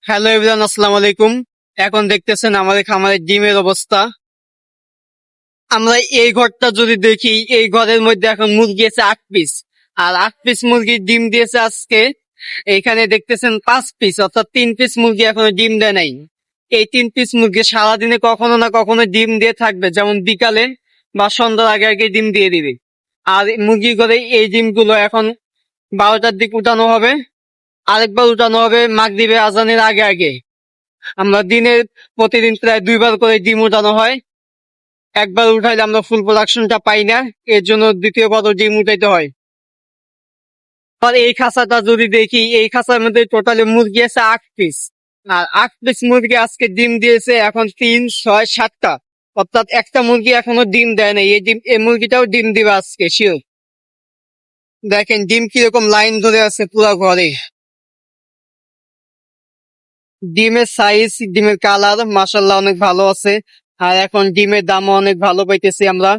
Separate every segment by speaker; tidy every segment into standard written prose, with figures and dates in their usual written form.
Speaker 1: Hello everyone, আসসালামু আলাইকুম। এখন দেখতেছেন আমাদের খামারের ডিমের অবস্থা। আমরা এই ঘরটা যদি দেখি, এই ঘরের মধ্যে এখন মুরগি আছে 8 পিস, আর 8 পিস মুরগির ডিম দিয়েছে আজকে। এখানে দেখতেছেন 5 পিস, অর্থাৎ 3 পিস মুরগি এখনো ডিম দেয় নাই। এই 3 পিস মুরগি সারাদিনে কখনো না কখনো ডিম দিয়ে থাকবে, যেমন বিকালে বা সন্ধ্যার আগে আগে ডিম দিয়ে দিবে। আর মুরগি করে এই ডিমগুলো এখন 12টার দিকে উঠানো হবে, আরেকবার উঠানো হবে মাগরিবের আজানের আগে আগে। আমরা দিনের প্রতিদিন প্রায় 2বার করে ডিম উঠানো হয়। একবার উঠাইলে আমরা ফুল প্রোডাকশনটা পাই না, এর জন্য দ্বিতীয়বার ডিম উঠাইতে হয়। আর এই খাঁচাটা যদি দেখি, এই খাঁচার মধ্যে টোটালি মুরগি আছে 8 পিস, আর 8 পিস মুরগি আজকে ডিম দিয়েছে এখন 3, 6, 7টা, অর্থাৎ একটা মুরগি এখনো ডিম দেয় না। এই মুরগিটাও ডিম দিবে আজকে শিওর। দেখেন ডিম কিরকম লাইন ধরে আছে পুরো ঘরে। ডিমের সাইজ, ডিমের কালার মাশাআল্লাহ অনেক ভালো আছে। আর এখন ডিমের দামও অনেক ভালো পাইতেছি আমরা।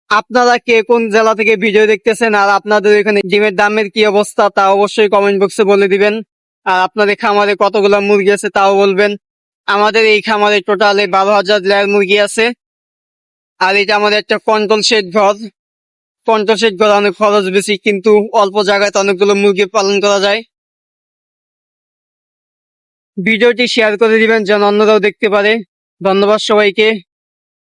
Speaker 1: আপনারা কে কোন জেলা থেকে ভিডিও দেখতেছেন আর আপনাদের এখানে ডিমের দামের কি অবস্থা তা অবশ্যই কমেন্ট বক্সে বলে দিবেন। আর আপনাদের খামারে কতগুলা মুরগি আছে তাও বলবেন। আমাদের এই খামারে টোটালে 12,000 লেয়ার মুরগি আছে। আর এটা আমাদের একটা কন্ট্রোল শেড ঘর। কন্ট্রোল শেড ঘর অনেক খরচ বেশি, কিন্তু অল্প জায়গায় অনেকগুলো মুরগি পালন করা যায়। ভিডিওটি শেয়ার করে দিবেন যেন অন্যরাও দেখতে পারে। ধন্যবাদ সবাইকে।